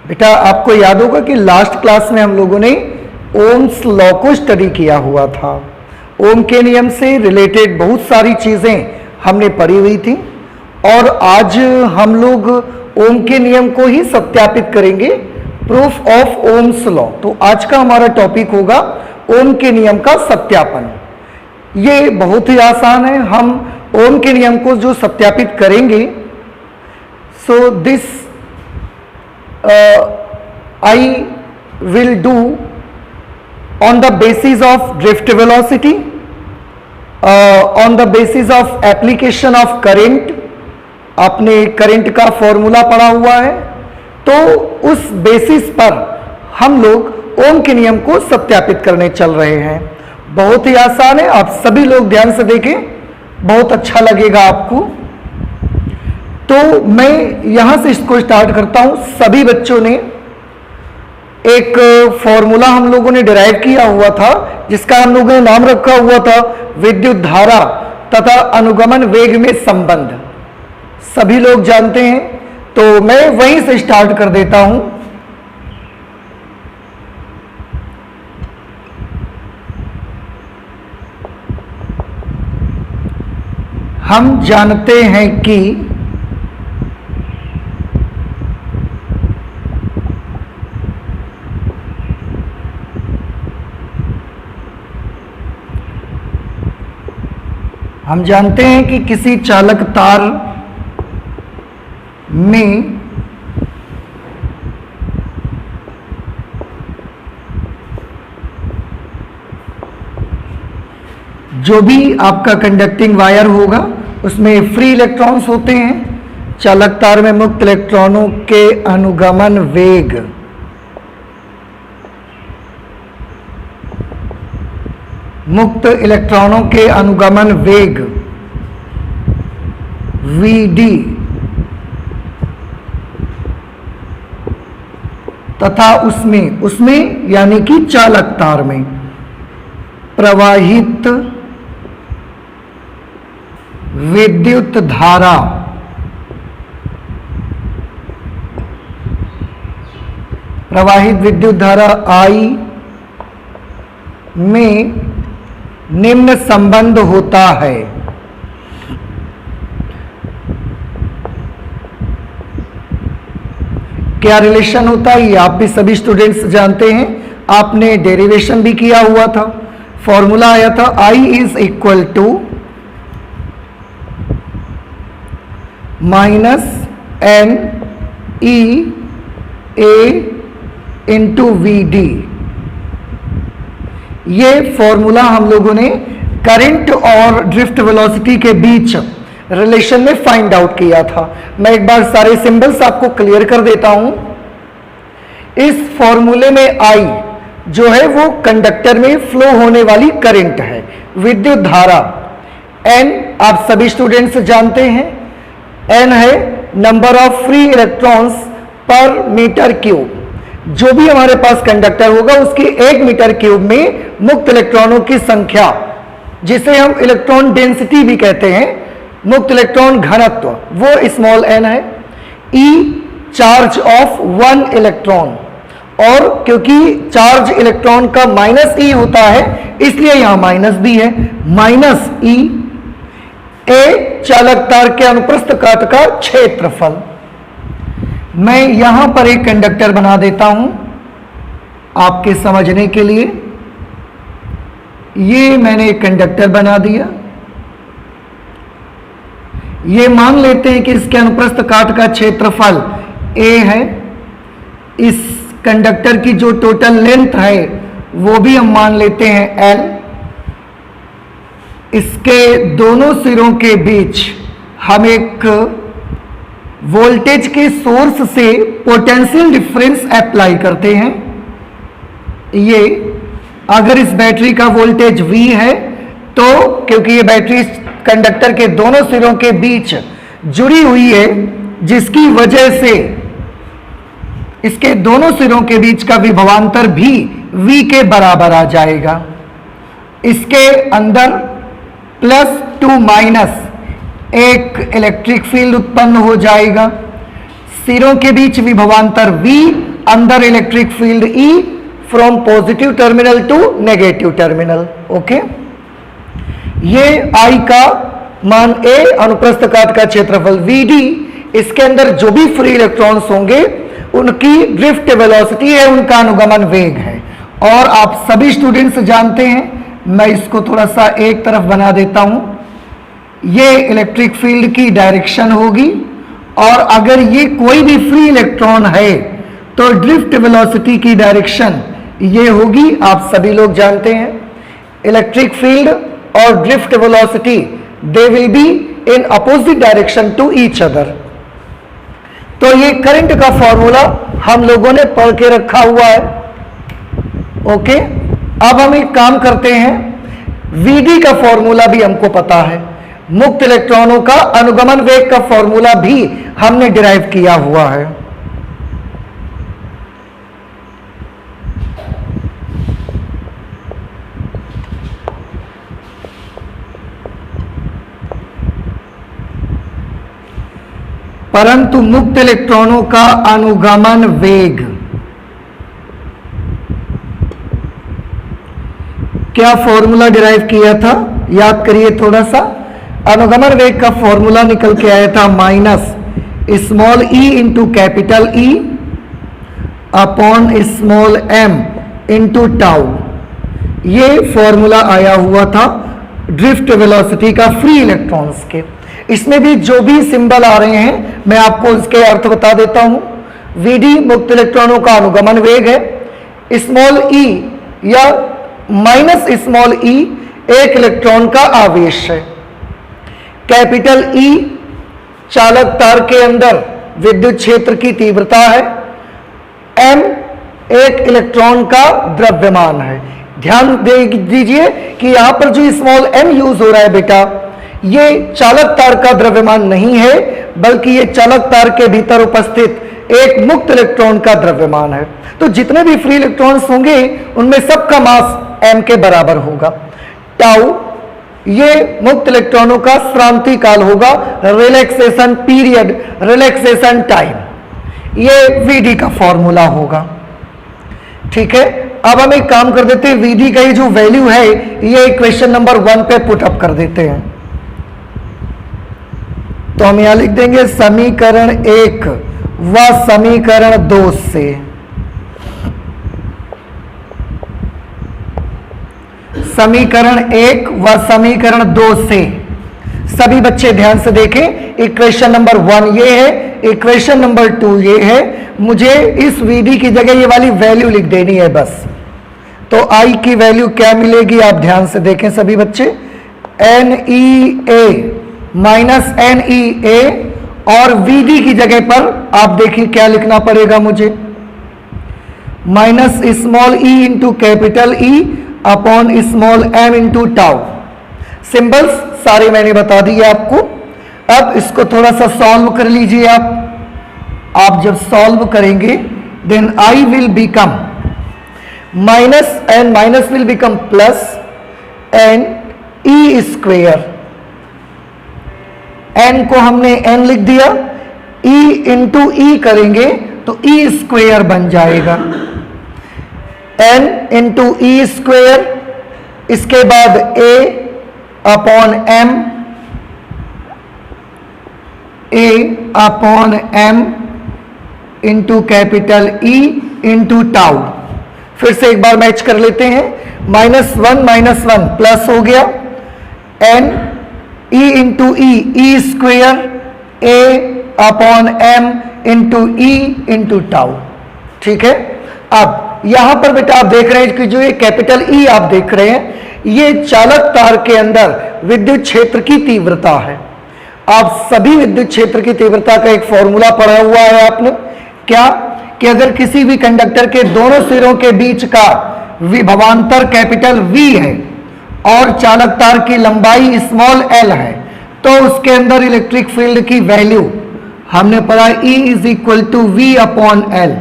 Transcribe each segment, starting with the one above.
बेटा आपको याद होगा कि लास्ट क्लास में हम लोगों ने ओम्स लॉ को स्टडी किया हुआ था। ओम के नियम से रिलेटेड बहुत सारी चीजें हमने पढ़ी हुई थी और आज हम लोग ओम के नियम को ही सत्यापित करेंगे, प्रूफ ऑफ ओम्स लॉ। तो आज का हमारा टॉपिक होगा ओम के नियम का सत्यापन। ये बहुत ही आसान है, हम ओम के नियम को जो सत्यापित करेंगे, so this I will do on the basis of drift velocity, on the basis of application of current। आपने करंट का फॉर्मूला पढ़ा हुआ है, तो उस बेसिस पर हम लोग ओम के नियम को सत्यापित करने चल रहे हैं। बहुत ही आसान है, आप सभी लोग ध्यान से देखें, बहुत अच्छा लगेगा आपको। तो मैं यहां से इसको स्टार्ट करता हूं। सभी बच्चों ने एक फॉर्मूला हम लोगों ने डिराइव किया हुआ था जिसका हम लोगों ने नाम रखा हुआ था विद्युत धारा तथा अनुगमन वेग में संबंध। सभी लोग जानते हैं, तो मैं वहीं से स्टार्ट कर देता हूं। हम जानते हैं कि किसी चालक तार में जो भी आपका कंडक्टिंग वायर होगा उसमें फ्री इलेक्ट्रॉन्स होते हैं। चालक तार में मुक्त इलेक्ट्रॉनों के अनुगमन वेग Vd तथा उसमें यानी कि चालक तार में प्रवाहित विद्युत धारा I में निम्न संबंध होता है। क्या रिलेशन होता है ये आप भी सभी स्टूडेंट्स जानते हैं, आपने डेरिवेशन भी किया हुआ था। फॉर्मूला आया था I is equal to -n e a into Vd। ये फॉर्मूला हम लोगों ने करंट और ड्रिफ्ट वेलोसिटी के बीच रिलेशन में फाइंड आउट किया था। मैं एक बार सारे सिंबल्स आपको क्लियर कर देता हूं। इस फॉर्मूले में I जो है वो कंडक्टर में फ्लो होने वाली करंट है, विद्युत धारा। N आप सभी स्टूडेंट्स जानते हैं, N है नंबर ऑफ फ्री इलेक्ट्रॉन्स पर मीटर क्यूब। जो भी हमारे पास कंडक्टर होगा उसकी 1 मीटर क्यूब में मुक्त इलेक्ट्रॉनों की संख्या, जिसे हम इलेक्ट्रॉन डेंसिटी भी कहते हैं, मुक्त इलेक्ट्रॉन घनत्व, वो स्मॉल n है। E चार्ज ऑफ 1 इलेक्ट्रॉन, और क्योंकि चार्ज इलेक्ट्रॉन का -e होता है इसलिए यहां माइनस भी है, -e। A चालक तार के अनुप्रस्थ काट का क्षेत्रफल। मैं यहां पर एक कंडक्टर बना देता हूं आपके समझने के लिए। ये मैंने एक कंडक्टर बना दिया। ये मान लेते हैं कि इसके अनुप्रस्थ काट का क्षेत्रफल a है। इस कंडक्टर की जो टोटल लेंथ है वो भी हम मान लेते हैं l। इसके दोनों सिरों के बीच हम एक वोल्टेज के सोर्स से पोटेंशियल डिफरेंस अप्लाई करते हैं। ये अगर इस बैटरी का वोल्टेज V है तो क्योंकि ये बैटरी कंडक्टर के दोनों सिरों के बीच जुड़ी हुई है, जिसकी वजह से इसके दोनों सिरों के बीच का विभवांतर भी V के बराबर आ जाएगा। इसके अंदर +2- एक इलेक्ट्रिक फील्ड उत्पन्न हो जाएगा। सिरों के बीच विभवांतर V अंदर electric field E from positive terminal to negative terminal. Okay, ये I का मान A, अनुप्रस्थ काट का क्षेत्रफल VD, इसके अंदर जो भी फ्री इलेक्ट्रॉन्स होंगे उनकी ड्रिफ्ट वेलोसिटी है, उनका अनुगमन वेग है। और आप सभी स्टूडेंट्स जानते हैं, मैं इसको थोड़ा सा एक तरफ बना देता हूं, ये इलेक्ट्रिक फील्ड की डायरेक्शन होगी, और अगर ये कोई भी फ्री इलेक्ट्रॉन है तो ड्रिफ्ट वेलोसिटी की डायरेक्शन ये होगी, आप सभी लोग जानते हैं। इलेक्ट्रिक फील्ड और drift velocity they will be in opposite direction to each other. तो ये करंट का फॉर्मूला हम लोगों ने पढ़ के रखा हुआ है। ओके, अब हम एक काम करते हैं, वीडी का फॉर्मूला भी हमको पता है, मुक्त इलेक्ट्रॉनों का अनुगमन वेग का फॉर्मूला भी हमने डिराइव किया हुआ है। परंतु मुक्त इलेक्ट्रॉनों का अनुगमन वेग, क्या फॉर्मूला डिराइव किया था, याद करिए थोड़ा सा। अनुगमन वेग का फॉर्मूला निकल के आया था minus small e into capital E upon small m into tau. ये फॉर्मूला आया हुआ था ड्रिफ्ट वेलोसिटी का फ्री इलेक्ट्रॉन्स के। इसमें भी जो भी सिंबल आ रहे हैं मैं आपको इसके अर्थ बता देता हूं। Vd मुक्त इलेक्ट्रॉनों का अनुगमन वेग है, स्मॉल e या माइनस स्मॉल e एक इलेक्ट्रॉन का आवेश है, कैपिटल E चालक तार के अंदर विद्युत क्षेत्र की तीव्रता है, m एक इलेक्ट्रॉन का द्रव्यमान है। ध्यान दे दीजिए कि यहां पर जो स्मॉल m यूज हो रहा है बेटा, ये चालक तार का द्रव्यमान नहीं है, बल्कि ये चालक तार के भीतर उपस्थित एक मुक्त इलेक्ट्रॉन का द्रव्यमान है। तो जितने भी फ्री इलेक्ट्रॉन्स होंगे उनमें सबका मास m के बराबर होगा। टाउ ये मुक्त इलेक्ट्रॉनों का श्रांति काल होगा, रिलैक्सेशन पीरियड, रिलैक्सेशन टाइम। ये Vd का फॉर्मूला होगा। ठीक है, अब हम एक काम कर देते हैं, Vd का ये जो वैल्यू है ये क्वेश्चन नंबर 1 पे पुट अप कर देते हैं। तो हम यहां लिख देंगे समीकरण 1 व समीकरण 2 से समीकरण 1 व समीकरण 2 से सभी बच्चे ध्यान से देखें। इक्वेशन नंबर 1 ये है, इक्वेशन नंबर 2 ये है। मुझे इस Vd की जगह ये वाली वैल्यू लिख देनी है बस। तो I की वैल्यू क्या मिलेगी, आप ध्यान से देखें सभी बच्चे, NEA माइनस NEA, और Vd की जगह पर आप देखिए क्या लिखना पड़ेगा मुझे, minus small e into capital E upon small m into tau. Symbols सारे मैंने बता दिए आपको। अब इसको थोड़ा सा सॉल्व कर लीजिए आप जब सॉल्व करेंगे then I will become minus n minus will become plus n E square. n को हमने n लिख दिया, e इंटू ई करेंगे तो ई स्क्वेयर बन जाएगा, n इंटू ई स्क्वेयर, इसके बाद a upon m, a upon m into capital E into tau. फिर से एक बार मैच कर लेते हैं, -1 प्लस हो गया, n e into E square, a upon m into E into tau. ठीक है, अब यहां पर बेटा आप देख रहे हैं कि जो ये कैपिटल E आप देख रहे हैं, ये चालक तार के अंदर विद्युत क्षेत्र की तीव्रता है। आप सभी विद्युत क्षेत्र की तीव्रता का एक फॉर्मूला पढ़ा हुआ है आपने, क्या कि अगर किसी भी कंडक्टर के दोनों सिरों के बीच का विभवांतर कैपिटल V है और चालक तार की लंबाई स्मॉल l है, तो उसके अंदर इलेक्ट्रिक फील्ड की वैल्यू हमने पढ़ा E is equal to V upon L।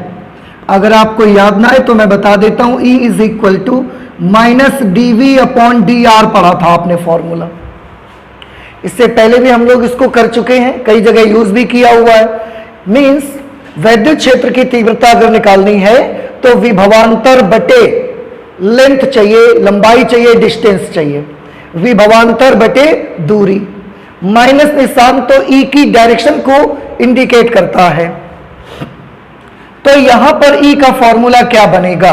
अगर आपको याद ना है तो मैं बता देता हूं, E is equal to minus dV upon dr पढ़ा था आपने फॉर्मूला। इससे पहले भी हम लोग इसको कर चुके हैं, कई जगह यूज भी किया हुआ है। मींस वैद्युत क्षेत्र की तीव्रता अगर निकालनी है तो विभवांतर बटे लेंथ चाहिए, लंबाई चाहिए, डिस्टेंस चाहिए। विभवांतर बटे दूरी, माइनस निशान तो ई की डायरेक्शन को इंडिकेट करता है। तो यहां पर ई का फॉर्मूला क्या बनेगा?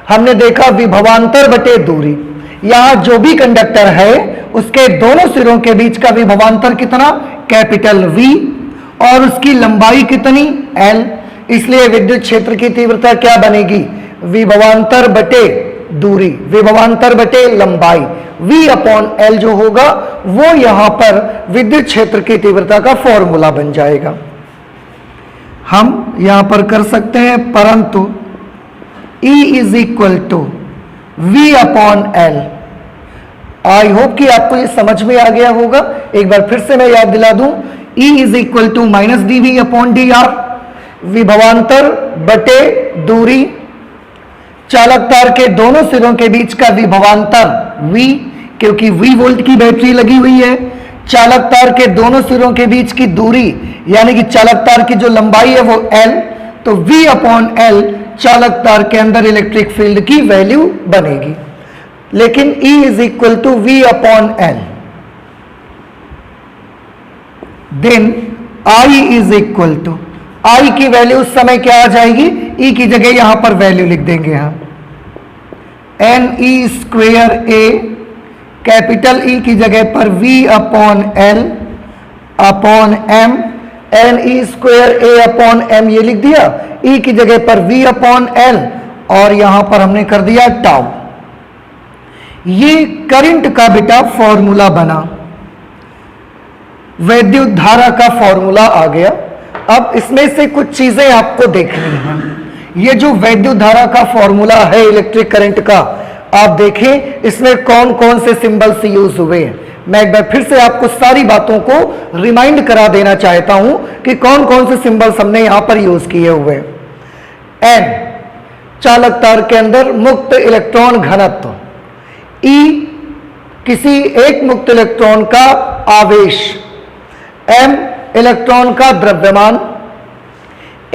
हमने देखा विभवांतर बटे दूरी, यहां जो भी कंडक्टर है उसके दोनों सिरों के बीच का विभवांतर कितना? कैपिटल वी, और उसकी लंबाई कितनी? एल। इसलिए विद्युत क्षेत्र की तीव्रता क्या बनेगी? विभवांतर बटे दूरी, विभवांतर बटे लंबाई, V अपॉन एल जो होगा वो यहां पर विद्युत क्षेत्र की तीव्रता का फॉर्मूला बन जाएगा। हम यहां पर कर सकते हैं, परंतु E is equal to V upon L. I hope कि आपको ये समझ में आ गया होगा। एक बार फिर से मैं याद दिला दूं, E is equal to minus d v upon d r, विभवांतर बटे दूरी, चालक तार के दोनों सिरों के बीच का विभवांतर V, क्योंकि V वोल्ट की बैटरी लगी हुई है। चालक तार के दोनों सिरों के बीच की दूरी यानी कि चालक तार की जो लंबाई है वो L, तो V अपॉन एल चालक तार के अंदर इलेक्ट्रिक फील्ड की वैल्यू बनेगी। लेकिन E is equal to V upon L, then I is equal to, I की वैल्यू उस समय क्या आ जाएगी? E की जगह यहां पर वैल्यू लिख देंगे हम, N E square A, capital E की जगह पर V upon L upon M, N E square A upon M ये लिख दिया, E की जगह पर V अपॉन एल, और यहां पर हमने कर दिया टाउ। ये करंट का बेटा फॉर्मूला बना, वैद्युत धारा का फॉर्मूला आ गया। अब इसमें से कुछ चीजें आपको देखनी है। ये जो वैद्युत धारा का फॉर्मूला है इलेक्ट्रिक करंट का, आप देखें इसमें कौन कौन से सिंबल्स यूज हुए हैं। मैं एक बार फिर से आपको सारी बातों को रिमाइंड करा देना चाहता हूं कि कौन कौन से सिंबल्स हमने यहां पर यूज किए हुए हैं। एन, चालक तार के अंदर मुक्त इलेक्ट्रॉन घनत्व, ई किसी एक मुक्त इलेक्ट्रॉन का आवेश, एम इलेक्ट्रॉन का द्रव्यमान,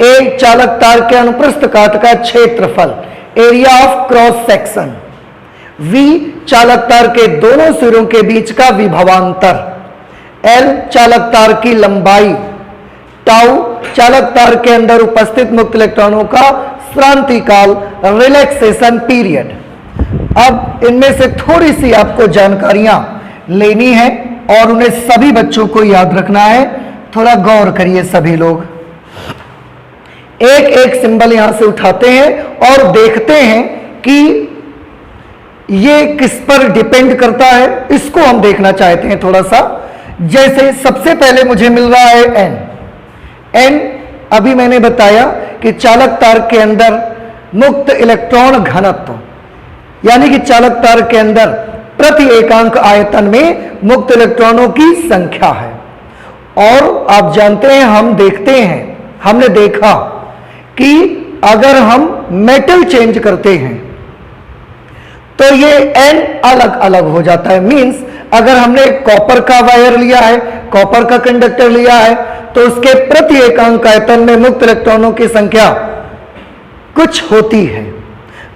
ए चालक तार के अनुप्रस्थ काट का क्षेत्रफल, area of cross section, V चालक तार के दोनों सिरों के बीच का विभवांतर, L चालक तार की लंबाई, टाउ चालक तार के अंदर उपस्थित मुक्त इलेक्ट्रॉनों का श्रांति काल, रिलैक्सेशन पीरियड। अब इनमें से थोड़ी सी आपको जानकारियां लेनी है और उन्हें सभी बच्चों को याद रखना है। थोड़ा गौर करिए सभी लोग, एक एक सिंबल यहां से उठाते हैं और देखते हैं कि ये किस पर डिपेंड करता है, इसको हम देखना चाहते हैं थोड़ा सा। जैसे सबसे पहले मुझे मिल रहा है एन, एन अभी मैंने बताया कि चालक तार के अंदर मुक्त इलेक्ट्रॉन घनत्व, यानी कि चालक तार के अंदर प्रति एकांक आयतन में मुक्त इलेक्ट्रॉनों की संख्या है। और आप जानते हैं, हम देखते हैं, हमने देखा कि अगर हम मेटल चेंज करते हैं तो ये एन अलग अलग हो जाता है। मींस अगर हमने कॉपर का वायर लिया है, कॉपर का कंडक्टर लिया है, तो उसके प्रति एकांक आयतन में मुक्त इलेक्ट्रॉनों की संख्या कुछ होती है।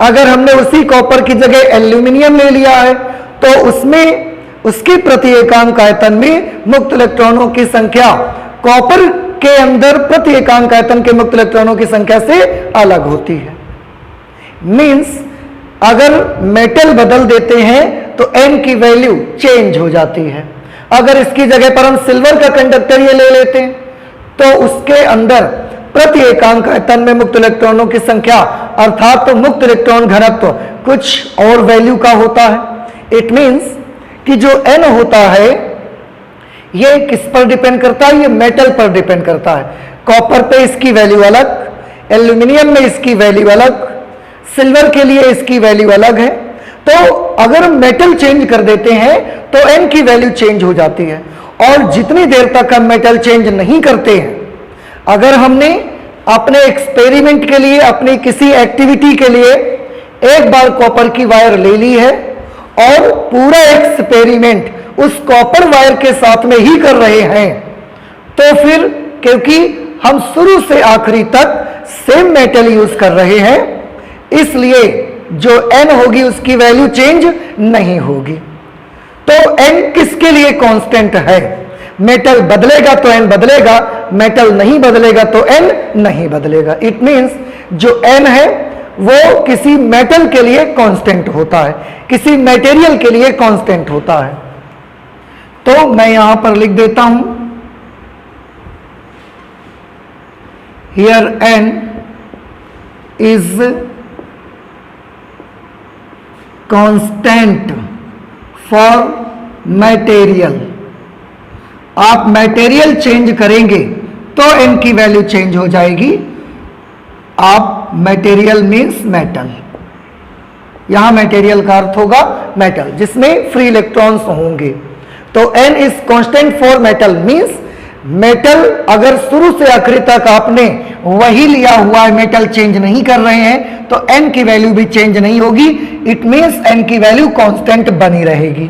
अगर हमने उसी कॉपर की जगह एल्यूमिनियम ले लिया है तो उसमें उसके प्रति एकांक आयतन में मुक्त इलेक्ट्रॉनों की संख्या कॉपर के अंदर प्रति एकांक आयतन के मुक्त इलेक्ट्रॉनों की संख्या से अलग होती है। मींस अगर मेटल बदल देते हैं तो एन की वैल्यू चेंज हो जाती है। अगर इसकी जगह पर हम सिल्वर का कंडक्टर ये ले लेते हैं तो उसके अंदर प्रति एकांक आयतन में मुक्त इलेक्ट्रॉनों की संख्या अर्थात तो मुक्त इलेक्ट्रॉन घनत्व कुछ और वैल्यू का होता है। इट मींस कि जो एन होता है ये किस पर डिपेंड करता है? ये मेटल पर डिपेंड करता है। कॉपर पे इसकी वैल्यू अलग, एल्यूमिनियम में इसकी वैल्यू अलग, सिल्वर के लिए इसकी वैल्यू अलग है। तो अगर हम मेटल चेंज कर देते हैं तो एन की वैल्यू चेंज हो जाती है। और जितनी देर तक हम मेटल चेंज नहीं करते हैं, अगर हमने अपने एक्सपेरिमेंट के लिए, अपनी किसी एक्टिविटी के लिए एक बार कॉपर की वायर ले ली है और पूरा एक्सपेरिमेंट उस कॉपर वायर के साथ में ही कर रहे हैं, तो फिर क्योंकि हम शुरू से आखिरी तक सेम मेटल यूज कर रहे हैं, इसलिए जो n होगी उसकी वैल्यू चेंज नहीं होगी। तो n किसके लिए कांस्टेंट है? मेटल बदलेगा तो n बदलेगा, मेटल नहीं बदलेगा तो n नहीं बदलेगा। इट मींस जो n है वो किसी मेटल के लिए कांस्टेंट होता है, किसी मटेरियल के लिए कांस्टेंट होता है। तो मैं यहां पर लिख देता हूं, here n is constant for material. आप मटेरियल चेंज करेंगे तो n की वैल्यू चेंज हो जाएगी। आप मटेरियल मीन्स मेटल, यहां मटेरियल का अर्थ होगा मेटल जिसमें फ्री इलेक्ट्रॉन्स होंगे। तो n is constant for metal means metal अगर शुरू से आखिरी तक आपने वही लिया हुआ है, मेटल चेंज नहीं कर रहे हैं, तो n की वैल्यू भी चेंज नहीं होगी। इट मीन्स n की वैल्यू कांस्टेंट बनी रहेगी।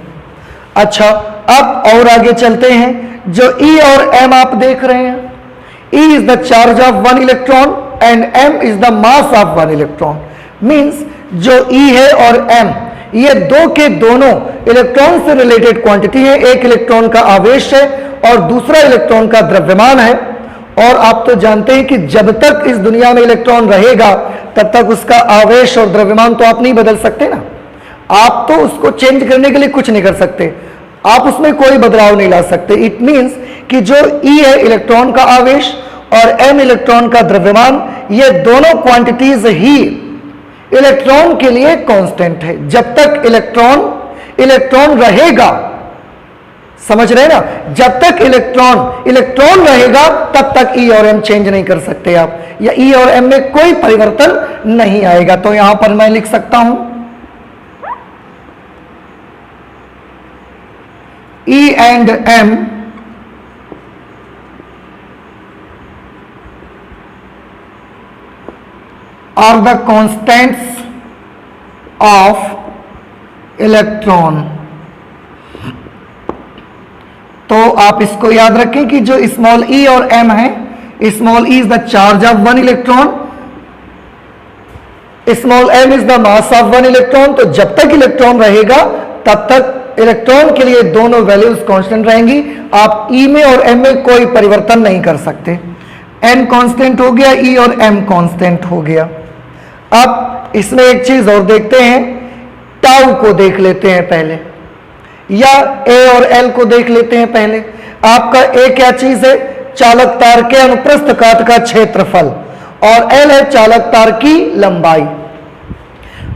अच्छा, अब और आगे चलते हैं। जो E और M आप देख रहे हैं, E is the charge of one electron and M is the mass of one electron. Means जो E है और M ये दो के दोनों इलेक्ट्रॉन से रिलेटेड क्वांटिटी है। एक इलेक्ट्रॉन का आवेश है और दूसरा इलेक्ट्रॉन का द्रव्यमान है। और आप तो जानते हैं कि जब तक इस दुनिया में इलेक्ट्रॉन रहेगा तब तक उसका आवेश और द्रव्यमान तो आप नहीं बदल सकते ना। आप तो उसको चेंज करने के लिए कुछ नहीं कर सकते, आप उसमें कोई बदलाव नहीं ला सकते। इट मीन्स कि जो E है इलेक्ट्रॉन का आवेश और M इलेक्ट्रॉन का द्रव्यमान, ये दोनों क्वांटिटीज ही इलेक्ट्रॉन के लिए कांस्टेंट है। जब तक इलेक्ट्रॉन रहेगा, समझ रहे ना, जब तक इलेक्ट्रॉन रहेगा तब तक E और M चेंज नहीं कर सकते आप, या E और M में कोई परिवर्तन नहीं आएगा। तो यहां पर मैं लिख सकता हूं E and M are the constants of electron। तो आप इसको याद रखें कि जो स्मॉल e और m है, small e is the charge of one electron, small m is the mass of one electron. तो जब तक इलेक्ट्रॉन रहेगा तब तक इलेक्ट्रॉन के लिए दोनों वैल्यूज कांस्टेंट रहेंगी। आप E में और M में कोई परिवर्तन नहीं कर सकते। N कांस्टेंट हो गया, E और M कांस्टेंट हो गया। अब इसमें एक चीज और देखते हैं, टाउ को देख लेते हैं पहले, या A और L को देख लेते हैं पहले। आपका A क्या चीज है? चालक तार के अनुप्रस्थ काट का क्षेत्रफल, और L है चालक तार की लंबाई।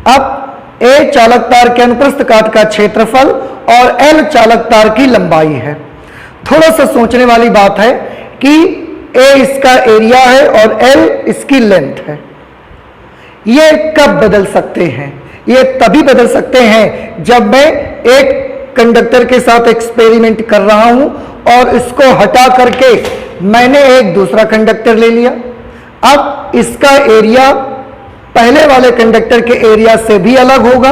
अब A चालक तार के अनुप्रस्थ काट का क्षेत्रफल और L चालक तार की लंबाई है। थोड़ा सा सोचने वाली बात है कि A इसका एरिया है और L इसकी लेंथ है। ये कब बदल सकते हैं? ये तभी बदल सकते हैं जब मैं एक कंडक्टर के साथ एक्सपेरिमेंट कर रहा हूं और इसको हटा करके मैंने एक दूसरा कंडक्टर ले लिया। अब इसका एरिया पहले वाले कंडक्टर के एरिया से भी अलग होगा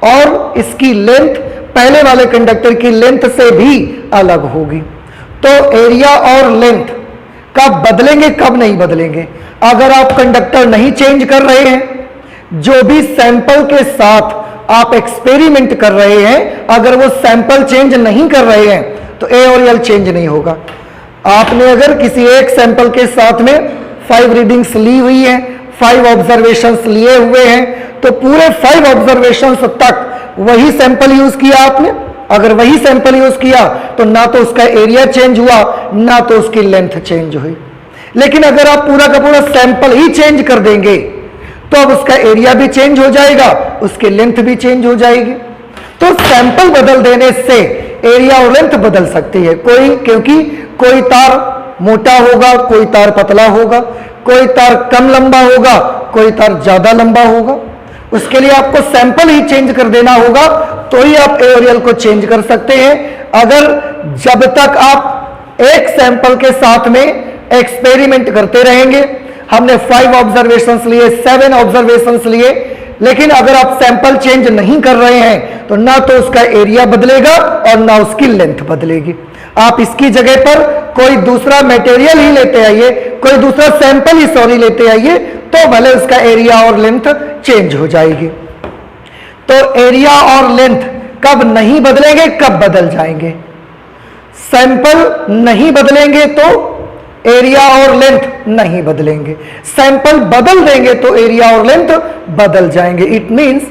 और इसकी लेंथ पहले वाले कंडक्टर की लेंथ से भी अलग होगी। तो एरिया और लेंथ कब बदलेंगे, कब नहीं बदलेंगे? अगर आप कंडक्टर नहीं चेंज कर रहे हैं, जो भी सैंपल के साथ आप एक्सपेरिमेंट कर रहे हैं, अगर वो सैंपल चेंज नहीं कर रहे हैं तो ए और एल चेंज नहीं होगा। आपने अगर किसी एक सैंपल के साथ में 5 रीडिंग्स ली हुई है, 5 ऑब्जर्वेशंस लिए हुए हैं, तो पूरे 5 ऑब्जर्वेशंस तक वही सैंपल यूज किया आपने। अगर वही सैंपल यूज किया तो ना तो उसका एरिया चेंज हुआ, ना तो उसकी लेंथ चेंज हुई। लेकिन अगर आप पूरा का पूरा सैंपल ही चेंज कर देंगे तो अब उसका एरिया भी चेंज हो जाएगा, उसकी लेंथ भी चेंज हो जाएगी। तो सैंपल बदल देने से एरिया और लेंथ बदल सकती है क्योंकि कोई तार मोटा होगा, कोई तार पतला होगा, कोई तार कम लंबा होगा, कोई तार ज्यादा लंबा होगा। उसके लिए आपको सैंपल ही चेंज कर देना होगा तो ही आप ए और एल को चेंज कर सकते हैं। अगर जब तक आप एक सैंपल के साथ में एक्सपेरिमेंट करते रहेंगे, हमने 5 ऑब्जर्वेशंस लिए, 7 ऑब्जर्वेशंस लिए, लेकिन अगर आप सैंपल चेंज नहीं कर रहे हैं तो ना तो उसका एरिया बदलेगा और ना उसकी लेंथ बदलेगी। आप इसकी जगह पर कोई दूसरा मटेरियल ही लेते आइए, कोई दूसरा सैंपल ही सॉरी लेते आइए, तो भले उसका एरिया और लेंथ चेंज हो जाएगी। तो एरिया और लेंथ कब नहीं बदलेंगे, कब बदल जाएंगे? सैंपल नहीं बदलेंगे तो एरिया और लेंथ नहीं बदलेंगे, सैंपल बदल देंगे तो एरिया और लेंथ बदल जाएंगे। इट मींस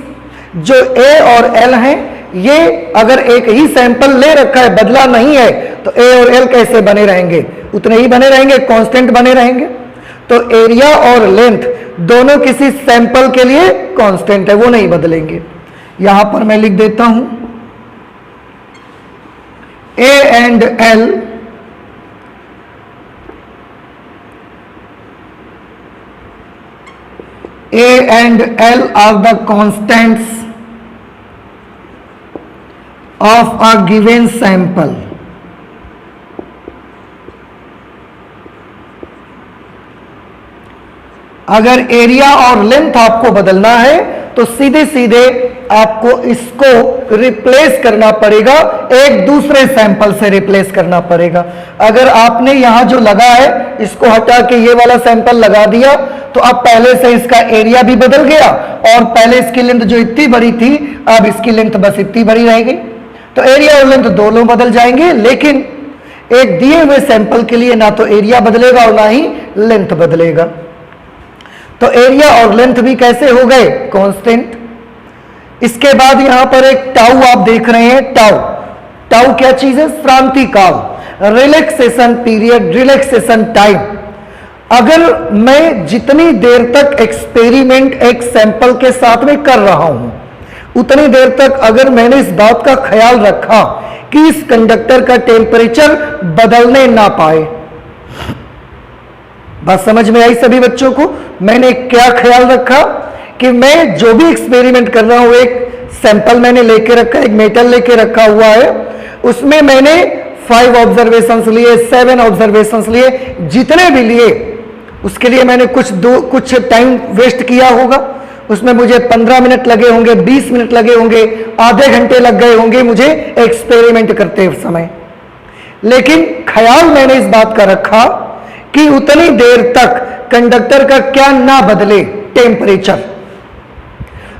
जो ए और एल हैं, ये अगर एक ही सैंपल ले रखा है, बदला नहीं है, तो ए और एल कैसे बने रहेंगे? उतने ही बने रहेंगे, कांस्टेंट बने रहेंगे। तो एरिया और लेंथ दोनों किसी सैंपल के लिए कांस्टेंट है, वो नहीं बदलेंगे। यहां पर मैं लिख देता हूं A and L A and L are the constants of a given sample. अगर एरिया और लेंथ आपको बदलना है तो सीधे सीधे आपको इसको रिप्लेस करना पड़ेगा, एक दूसरे सैंपल से रिप्लेस करना पड़ेगा। अगर आपने यहां जो लगा है इसको हटा के ये वाला सैंपल लगा दिया तो अब पहले से इसका एरिया भी बदल गया और पहले इसकी लेंथ जो इतनी बड़ी थी अब इसकी लेंथ बस इतनी बड़ी रहेगी। तो एरिया और लेंथ दोनों बदल जाएंगे, लेकिन एक दिए हुए सैंपल के लिए ना तो एरिया बदलेगा और ना ही लेंथ बदलेगा। तो एरिया और लेंथ भी कैसे हो गए? कांस्टेंट। इसके बाद यहां पर एक टाउ आप देख रहे हैं, टाउ। टाउ क्या चीज है? श्रांति काल, रिलैक्सेशन पीरियड, रिलैक्सेशन टाइम। अगर मैं जितनी देर तक एक्सपेरिमेंट एक सैंपल के साथ में कर रहा हूं, उतनी देर तक अगर मैंने इस बात का ख्याल रखा कि इस कंडक्टर का टेम्परेचर बदलने ना पाए, बात समझ में आई सभी बच्चों को? मैंने क्या ख्याल रखा कि मैं जो भी एक्सपेरिमेंट कर रहा हूं, एक सैंपल मैंने लेके रखा, एक मेटल लेके रखा हुआ है, उसमें मैंने 5 ऑब्जर्वेशंस लिए, 7 ऑब्जर्वेशंस लिए, जितने भी लिए उसके लिए मैंने कुछ टाइम वेस्ट किया होगा। उसमें मुझे 15 मिनट लगे होंगे, 20 मिनट लगे होंगे, आधे घंटे लग गए होंगे मुझे एक्सपेरिमेंट करते समय। लेकिन ख्याल मैंने इस बात का रखा कि उतनी देर तक कंडक्टर का क्या ना बदले, टेम्परेचर।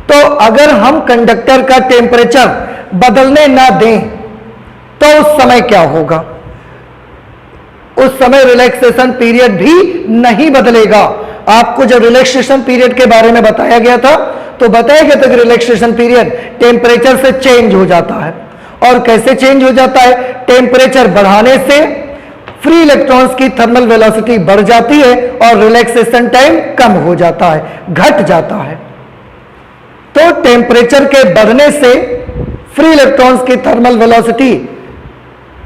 तो अगर हम कंडक्टर का टेम्परेचर बदलने ना दें तो उस समय क्या होगा? उस समय रिलैक्सेशन पीरियड भी नहीं बदलेगा। आपको जब रिलैक्सेशन पीरियड के बारे में बताया गया था तो बताया गया था कि रिलैक्सेशन पीरियड टेम्परेचर से चेंज हो जाता है। और कैसे चेंज हो जाता है? टेम्परेचर बढ़ाने से फ्री इलेक्ट्रॉन्स की थर्मल वेलोसिटी बढ़ जाती है और रिलैक्सेशन टाइम कम हो जाता है, घट जाता है। तो टेम्परेचर के बढ़ने से फ्री इलेक्ट्रॉन्स की थर्मल वेलोसिटी,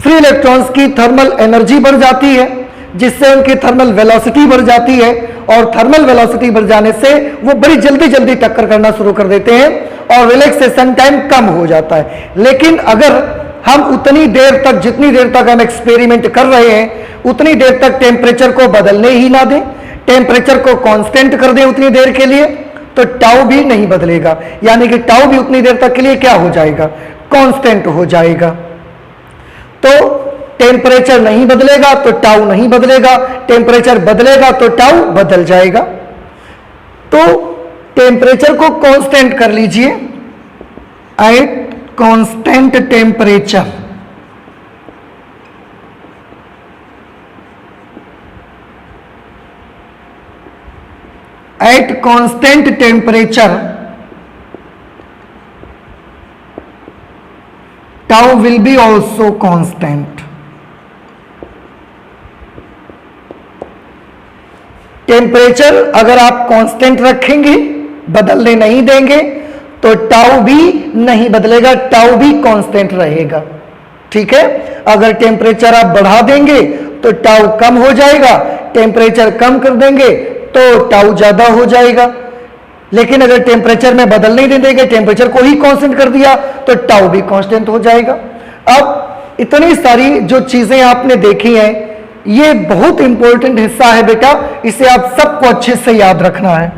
फ्री इलेक्ट्रॉन्स की थर्मल एनर्जी बढ़ जाती है, जिससे उनकी थर्मल वेलोसिटी बढ़ जाती है और थर्मल वेलोसिटी बढ़ जाने से वो बड़ी जल्दी जल्दी टक्कर करना शुरू कर देते हैं और रिलैक्सेशन टाइम कम हो जाता है। लेकिन अगर हम उतनी देर तक, जितनी देर तक हम एक्सपेरिमेंट कर रहे हैं, उतनी देर तक टेम्परेचर को बदलने ही ना दें, टेम्परेचर को कांस्टेंट कर दें उतनी देर के लिए, तो टाउ भी नहीं बदलेगा। यानी कि टाउ भी उतनी देर तक के लिए क्या हो जाएगा? कांस्टेंट हो जाएगा। तो टेम्परेचर नहीं बदलेगा तो टाउ नहीं बदलेगा, टेम्परेचर बदलेगा तो टाउ बदल जाएगा। तो टेम्परेचर को कांस्टेंट कर लीजिए, at constant temperature at constant temperature tau will be also constant. Temperature अगर आप कांस्टेंट रखेंगे, बदलने नहीं देंगे, तो टाउ भी नहीं बदलेगा, टाउ भी कांस्टेंट रहेगा। ठीक है? अगर टेम्परेचर आप बढ़ा देंगे तो टाउ कम हो जाएगा, टेम्परेचर कम कर देंगे तो टाउ ज्यादा हो जाएगा। लेकिन अगर टेम्परेचर में बदल नहीं देंगे, टेम्परेचर को ही कांस्टेंट कर दिया तो टाउ भी कांस्टेंट हो जाएगा। अब इतनी सारी जो चीजें आपने देखी हैं, ये बहुत इंपॉर्टेंट हिस्सा है बेटा, इसे आप सबको अच्छे से याद रखना है।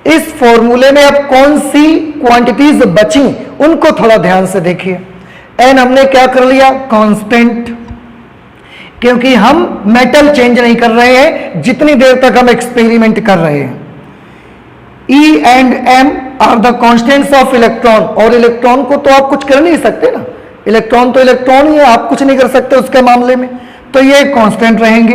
इस फॉर्मूले में अब कौन सी क्वांटिटीज बची उनको थोड़ा ध्यान से देखिए। एन हमने क्या कर लिया, कांस्टेंट, क्योंकि हम मेटल चेंज नहीं कर रहे हैं जितनी देर तक हम एक्सपेरिमेंट कर रहे हैं। E and m are the constants of electron, और इलेक्ट्रॉन को तो आप कुछ कर नहीं सकते ना, इलेक्ट्रॉन तो इलेक्ट्रॉन ही है, आप कुछ नहीं कर सकते उसके मामले में, तो ये कांस्टेंट रहेंगे।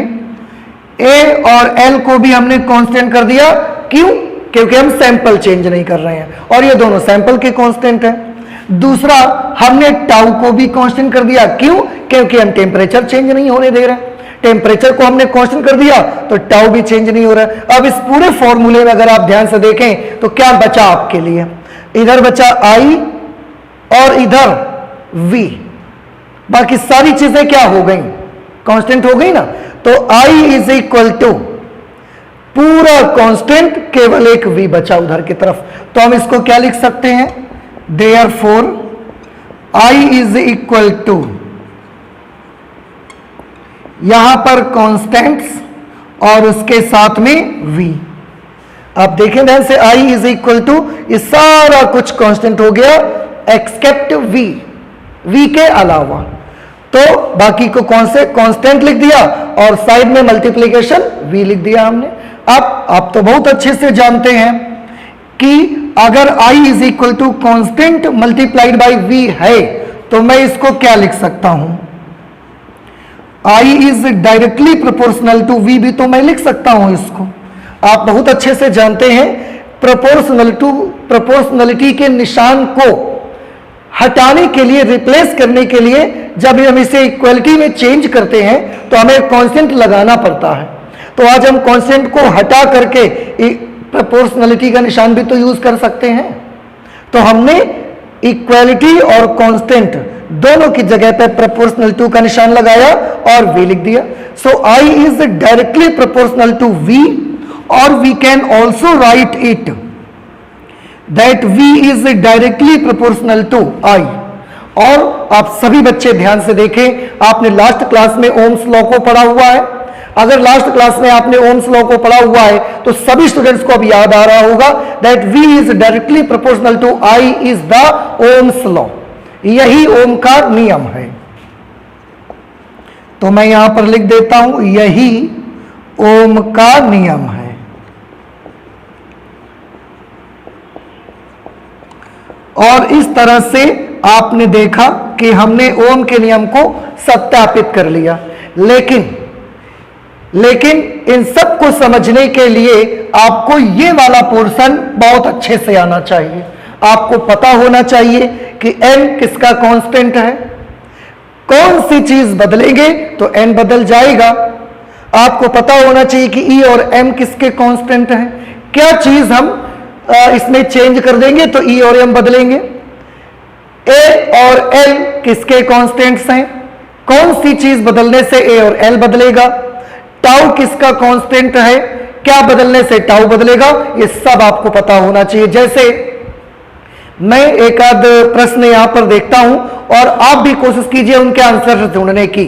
ए और एल को भी हमने कांस्टेंट कर दिया, क्यों, क्योंकि हम सैंपल चेंज नहीं कर रहे हैं और ये दोनों सैंपल के कांस्टेंट हैं। दूसरा, हमने टाउ को भी कांस्टेंट कर दिया, क्यों, क्योंकि हम टेम्परेचर चेंज नहीं होने दे रहे हैं। टेम्परेचर को हमने कांस्टेंट कर दिया तो टाउ भी चेंज नहीं हो रहा है। अब इस पूरे फॉर्मूले में अगर आप ध्यान से देखें तो क्या बचा आपके लिए, इधर बचा आई और इधर वी, बाकी सारी चीजें क्या हो गई, कांस्टेंट हो गई ना। तो आई इज इक्वल टू पूरा कांस्टेंट, केवल एक वी बचा उधर की तरफ, तो हम इसको क्या लिख सकते हैं, therefore I is equal to, यहां पर कांस्टेंट्स और उसके साथ में वी। आप देखें ध्यान से, आई इज इक्वल टू, ये सारा कुछ कांस्टेंट हो गया एक्सेप्ट वी, वी के अलावा, तो बाकी को कौन से कांस्टेंट लिख दिया और साइड में मल्टीप्लिकेशन वी लिख दिया हमने। अब आप तो बहुत अच्छे से जानते हैं कि अगर i is equal to constant multiplied by v है तो मैं इसको क्या लिख सकता हूं, i is directly proportional to v भी तो मैं लिख सकता हूं इसको। आप बहुत अच्छे से जानते हैं प्रोपोर्शनलिटी के निशान को हटाने के लिए, रिप्लेस करने के लिए जब हम इसे इक्वलिटी में चेंज करते हैं तो हमें कांस्टेंट लगाना पड़ता है। तो आज हम कांस्टेंट को हटा करके प्रोपोर्शनलिटी का निशान भी तो यूज कर सकते हैं। तो हमने इक्वलिटी और कांस्टेंट दोनों की जगह पे प्रोपोर्शनल टू का निशान लगाया और v लिख दिया। So i is directly proportional to v, और we can also write it that v is directly proportional to i। और आप सभी बच्चे ध्यान से देखें, आपने लास्ट क्लास में ओम्स लॉ को पढ़ा हुआ है। अगर लास्ट क्लास में आपने ओम्स लॉ को पढ़ा हुआ है तो सभी स्टूडेंट्स को अब याद आ रहा होगा that v is directly proportional to i is the Ohm's law, यही ओम का नियम है। तो मैं यहां पर लिख देता हूं, यही ओम का नियम है। और इस तरह से आपने देखा कि हमने ओम के नियम को सत्यापित कर लिया। लेकिन इन सब को समझने के लिए आपको ये वाला पोर्शन बहुत अच्छे से आना चाहिए। आपको पता होना चाहिए कि n किसका कांस्टेंट है, कौन सी चीज बदलेंगे तो n बदल जाएगा। आपको पता होना चाहिए कि E और M किसके कांस्टेंट हैं, क्या चीज हम इसमें चेंज कर देंगे तो E और M बदलेंगे। A और L किसके कांस्टेंट्स हैं, कौन सी चीज बदलने से A और L बदलेगा। टाउ किसका कांस्टेंट है, क्या बदलने से टाउ बदलेगा, ये सब आपको पता होना चाहिए। जैसे मैं एक आध प्रश्न यहां पर देखता हूं और आप भी कोशिश कीजिए उनके आंसर ढूंढने की।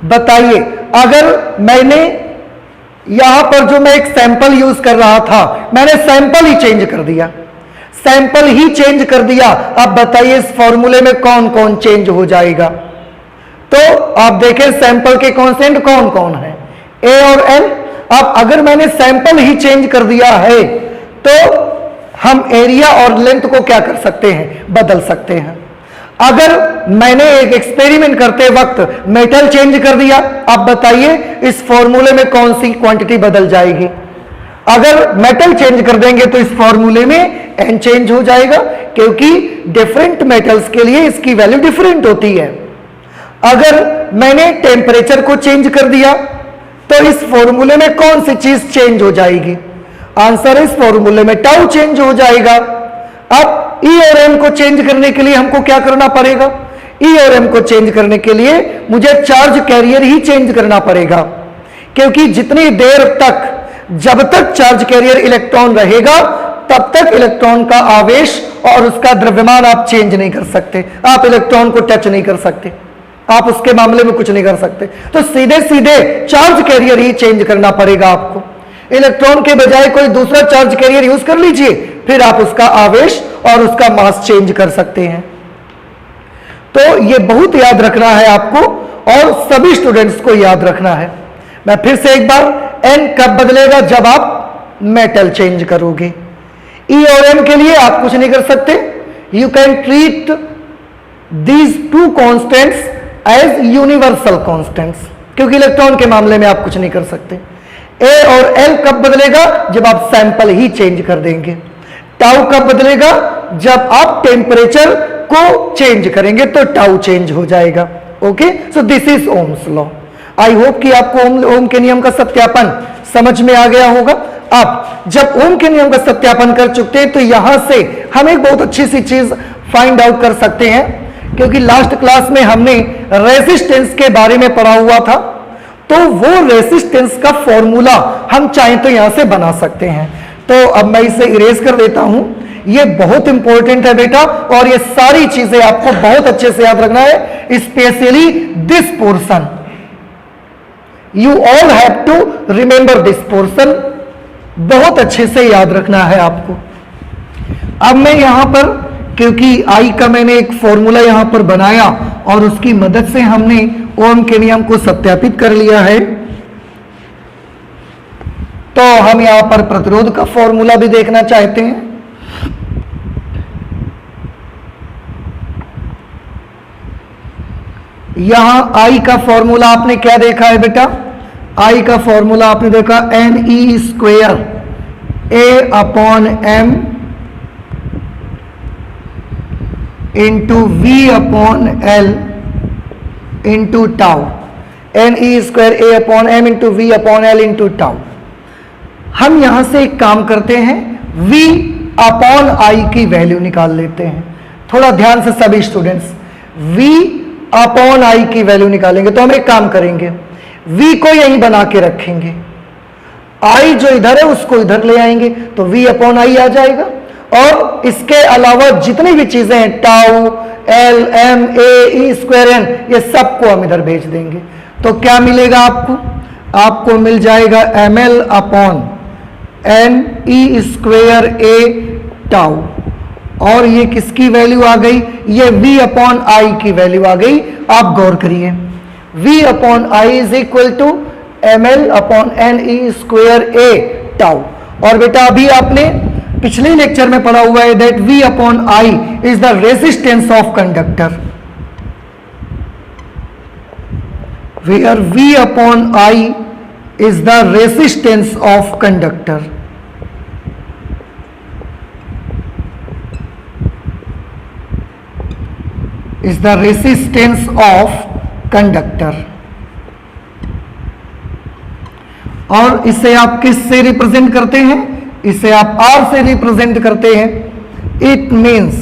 बताइए, अगर मैंने यहां पर जो मैं एक सैंपल यूज कर रहा था, मैंने सैंपल ही चेंज कर दिया, सैंपल ही चेंज कर दिया, अब बताइए इस फॉर्मूले में कौन कौन चेंज हो जाएगा। तो आप देखें सैंपल के कांस्टेंट कौन कौन है, A और L। अब अगर मैंने सैंपल ही चेंज कर दिया है तो हम एरिया और लेंथ को क्या कर सकते हैं, बदल सकते हैं। अगर मैंने एक एक्सपेरिमेंट करते वक्त मेटल चेंज कर दिया, अब बताइए इस फॉर्मूले में कौन सी क्वांटिटी बदल जाएगी। अगर मेटल चेंज कर देंगे तो इस फॉर्मूले में n चेंज हो जाएगा, क्योंकि डिफरेंट मेटल्स के लिए इसकी वैल्यू डिफरेंट होती है। अगर मैंने टेम्परेचर को चेंज कर दिया तो इस फॉर्मूले में कौन सी चीज चेंज हो जाएगी, आंसर इस फॉर्मूले में टाउ चेंज हो जाएगा। अब E और M को चेंज करने के लिए हमको क्या करना पड़ेगा, E और M को चेंज करने के लिए मुझे चार्ज कैरियर ही चेंज करना पड़ेगा, क्योंकि जितनी देर तक, जब तक चार्ज कैरियर इलेक्ट्रॉन रहेगा तब तक इलेक्ट्रॉन का आवेश और उसका द्रव्यमान आप चेंज नहीं कर सकते। आप इलेक्ट्रॉन को टच नहीं कर सकते, आप उसके मामले में कुछ नहीं कर सकते। तो सीधे सीधे चार्ज कैरियर ही चेंज करना पड़ेगा आपको। इलेक्ट्रॉन के बजाय कोई दूसरा चार्ज कैरियर यूज कर लीजिए, फिर आप उसका आवेश और उसका मास चेंज कर सकते हैं। तो ये बहुत याद रखना है आपको और सभी स्टूडेंट्स को याद रखना है। मैं फिर से एक बार, N कब बदलेगा? जब आप मेटल चेंज करोगे। E और M के लिए आप कुछ नहीं कर सकते। You can treat these two constants as universal constants, क्योंकि इलेक्ट्रॉन के मामले में आप कुछ नहीं कर सकते। A और L कब बदलेगा? जब आप सैंपल ही चेंज कर देंगे। टाउ कब बदलेगा? जब आप टेम्परेचर को चेंज करेंगे तो टाउ चेंज हो जाएगा। Okay, so this is Ohm's law. I hope कि आपको ओम के नियम का सत्यापन समझ में आ गया होगा। अब जब ओम के नियम का सत्यापन कर चुके हैं तो यहां से हम एक बहुत अच्छी सी चीज फाइंड आउट कर सकते हैं, क्योंकि लास्ट क्लास में हमने रेजिस्टेंस के बारे में पढ़ा हुआ था, तो वो रेजिस्टेंस का फॉर्मूला हम चाहें तो यहां से बना सकते हैं। तो अब मैं इसे इरेज कर देता हूं। ये बहुत इंपॉर्टेंट है बेटा, और ये सारी चीजें आपको बहुत अच्छे से याद रखना है, specially this portion. You all have to remember this portion, बहुत अच्छे से याद रखना है आपको। अब मैं यहां पर, क्योंकि आई का मैंने एक फॉर्मूला यहां पर बनाया और उसकी मदद से हमने ओम के नियम को सत्यापित कर लिया है, तो हम यहां पर प्रतिरोध का फॉर्मूला भी देखना चाहते हैं। यहां आई का फॉर्मूला आपने क्या देखा है बेटा? आई का फॉर्मूला आपने देखा NE square A upon M into V upon L into tau. NE square A upon M into V upon L into tau. हम यहां से एक काम करते हैं, V अपॉन I की वैल्यू निकाल लेते हैं। थोड़ा ध्यान से सभी स्टूडेंट्स, V अपॉन I की वैल्यू निकालेंगे। तो हम एक काम करेंगे, V को यहीं बना के रखेंगे, I जो इधर है उसको इधर ले आएंगे, तो V अपॉन I आ जाएगा। और इसके अलावा जितनी भी चीजें हैं, tau, L, M, A, E square N, ये सबको हम इधर भेज देंगे। तो क्या मिलेगा आपको? आपको मिल जाएगा ML upon N E square A tau. और ये किसकी वैल्यू आ गई? ये V अपॉन I की वैल्यू आ गई। आप गौर करिए, V upon I is equal to ML upon N E square A tau. और बेटा अभी आपने पिछले लेक्चर में पढ़ा हुआ है that V upon I is the resistance of conductor, where V upon I is the resistance of conductor. is the resistance of conductor। और इसे आप किस से रिप्रेजेंट करते हैं? इसे आप R से रिप्रेजेंट करते हैं। इट मीन्स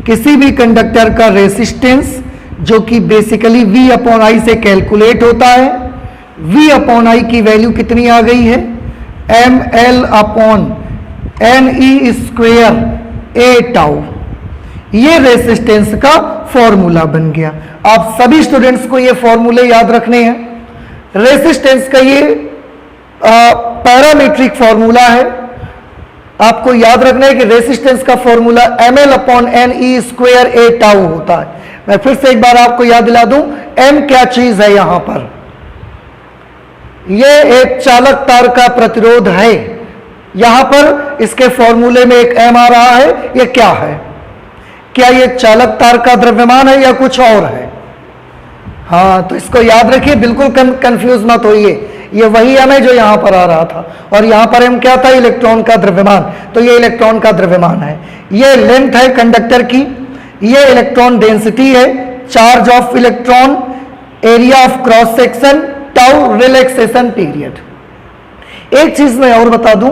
किसी भी कंडक्टर का रेसिस्टेंस जो कि बेसिकली V अपॉन I से कैलकुलेट होता है। V अपॉन I की वैल्यू कितनी आ गई है? ML upon NE square A tau. ये रेसिस्टेंस का फॉर्मूला बन गया। आप सभी स्टूडेंट्स को ये फॉर्मूले याद रखने हैं। रेसिस्टेंस का ये पैरामीट्रिक फॉर्मूला है। आपको याद रखना है कि रेसिस्टेंस का formula ML upon NE square A tau होता है। मैं फिर से एक बार आपको याद दिला दूं, M क्या चीज है यहां पर? ये एक चालक तार का प्रतिरोध है। यहां पर इसके फॉर्मूले में एक M आ रहा है, ये क्या है? क्या ये चालक तार का द्रव्यमान है या कुछ और है? हाँ, तो इसको याद रखिए, बिल्कुल कंफ्यूज मत होइए। ये वही M है जो यहां पर आ रहा था, और यहां पर M क्या था? इलेक्ट्रॉन का द्रव्यमान। तो ये इलेक्ट्रॉन का द्रव्यमान है। ये लेंथ है कंडक्टर की, ये इलेक्ट्रॉन डेंसिटी है, charge of electron, area of cross section, tau relaxation period. एक चीज मैं और बता दूं,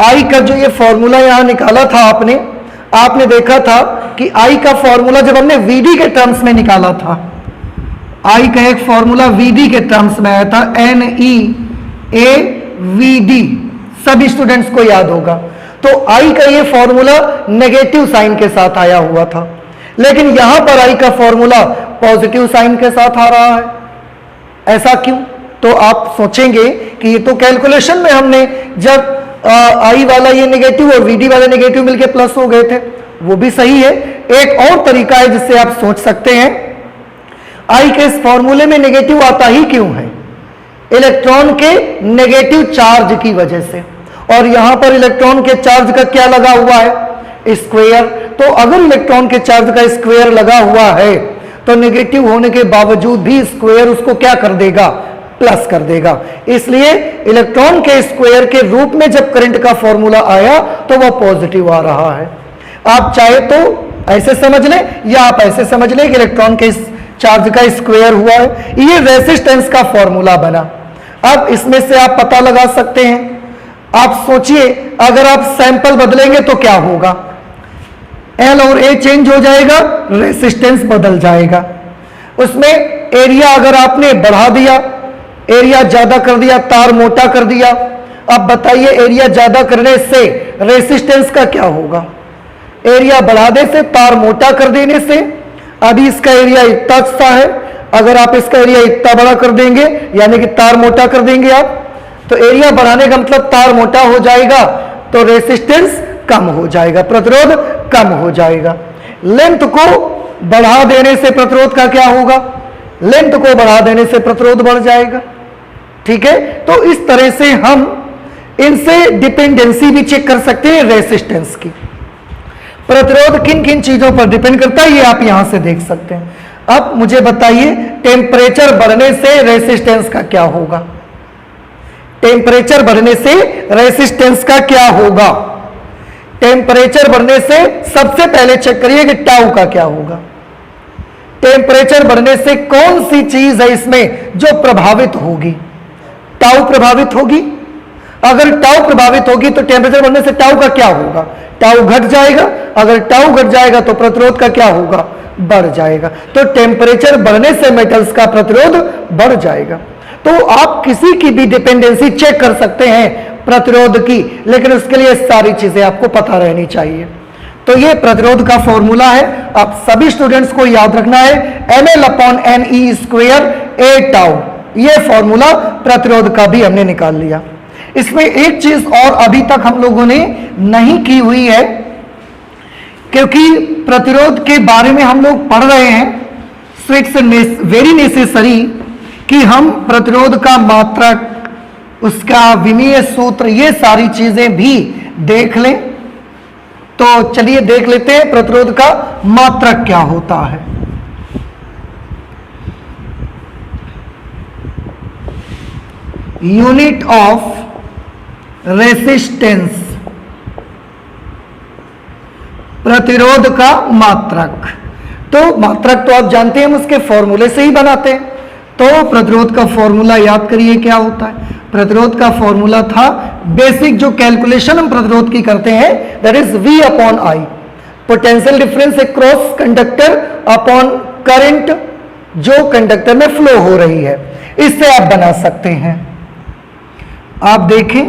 आई का जो ये फॉर्मूला यहां निकाला था आपने देखा था कि आई का फॉर्मूला जब हमने VD के टर्म्स में निकाला था, आई का एक फॉर्मूला VD के टर्म्स में आया था, NEAVD। सभी स्टूडेंट्स को याद होगा। तो आई का ये फॉर्मूला नेगेटिव साइन के साथ आया हुआ था, लेकिन यहां पर आई का फॉर्मूला पॉजिटिव साइन के साथ आ रहा है। ऐसा क्यों? तो आप सोचेंगे कि ये तो कैलकुलेशन में हमने जब आई वाला ये नेगेटिव और वीडी वाला नेगेटिव मिलके प्लस हो गए थे, वो भी सही है। एक और तरीका है जिससे आप सोच सकते हैं, आई के इस फॉर्मूले में नेगेटिव आता ही क्यों है? इलेक्ट्रॉन के नेगेटिव चार्ज की वजह से, और यहां पर इलेक्ट्रॉन के चार्ज का क्या लगा हुआ है? स्क्वायर। तो अगर इलेक्ट्रॉन के चार्ज का स्क्वायर लगा हुआ है तो नेगेटिव होने के बावजूद भी स्क्वायर उसको क्या कर देगा? प्लस कर देगा। इसलिए इलेक्ट्रॉन के स्क्वायर के रूप में जब करंट का फॉर्मूला आया तो वह पॉजिटिव आ रहा है। आप चाहे तो ऐसे समझ लें या आप ऐसे समझ लें कि इलेक्ट्रॉन के चार्ज का स्क्वायर हुआ है, ये रेजिस्टेंस का फॉर्मूला बना। अब इसमें से आप पता लगा सकते हैं। आप सोचिए, अगर आप सैंपल बदलेंगे तो क्या होगा? एल और ए चेंज हो जाएगा, रेजिस्टेंस बदल जाएगा। उसमें एरिया अगर आपने बढ़ा दिया, एरिया ज्यादा कर दिया, तार मोटा कर दिया, अब बताइए एरिया ज्यादा करने से रेजिस्टेंस का क्या होगा? एरिया बढ़ाने से, तार मोटा कर देने से, अभी इसका एरिया इतना सा है, अगर आप इसका एरिया इतना बड़ा कर देंगे यानी कि तार मोटा कर देंगे आप, तो एरिया बढ़ाने का मतलब तार मोटा हो जाएगा तो रेजिस्टेंस कम हो जाएगा, प्रतिरोध कम हो जाएगा। लेंथ को बढ़ा देने से प्रतिरोध का क्या होगा? लेंथ को बढ़ा देने से प्रतिरोध बढ़ जाएगा। ठीक है, तो इस तरह से हम इनसे डिपेंडेंसी भी चेक कर सकते हैं रेजिस्टेंस की। प्रतिरोध किन किन चीजों पर डिपेंड करता है ये आप यहां से देख सकते हैं। अब मुझे बताइए, टेम्परेचर बढ़ने से रेजिस्टेंस का क्या होगा? टेम्परेचर बढ़ने से रेजिस्टेंस का क्या होगा? टेम्परेचर बढ़ने से सबसे पहले चेक करिए कि टाउ का क्या होगा। टेम्परेचर बढ़ने से कौन सी चीज है इसमें जो प्रभावित होगी? टाउ प्रभावित होगी। अगर टाउ प्रभावित होगी तो टेम्परेचर बढ़ने से टाउ का क्या होगा? टाउ घट जाएगा। अगर टाउ घट जाएगा तो प्रतिरोध का क्या होगा? बढ़ जाएगा। तो टेम्परेचर बढ़ने से मेटल्स का प्रतिरोध बढ़ जाएगा। तो आप किसी की भी डिपेंडेंसी चेक कर सकते हैं प्रतिरोध की, लेकिन उसके लिए सारी चीजें आपको पता रहनी चाहिए। तो ये प्रतिरोध का फॉर्मूला है, आप सभी स्टूडेंट्स को याद रखना है, ml/ne² A टाउ। ये फॉर्मूला प्रतिरोध का भी हमने निकाल लिया। इसमें एक चीज और अभी तक हम लोगों ने नहीं की हुई है, क्योंकि प्रतिरोध के बारे में हम लोग पढ़ रहे हैं, सो इट्स वेरी नेसेसरी कि हम प्रतिरोध का मात्रक, उसका विमीय सूत्र, ये सारी चीजें भी देख लें। तो चलिए देख लेते हैं प्रतिरोध का मात्रक क्या होता है। यूनिट ऑफ रेजिस्टेंस, प्रतिरोध का मात्रक। तो मात्रक तो आप जानते हैं, हम उसके फॉर्मूले से ही बनाते हैं। तो प्रतिरोध का फॉर्मूला याद करिए क्या होता है। प्रतिरोध का फॉर्मूला था, बेसिक जो कैलकुलेशन हम प्रतिरोध की करते हैं, that is V/I, potential difference across conductor upon current जो कंडक्टर में फ्लो हो रही है। इससे आप बना सकते हैं। आप देखें,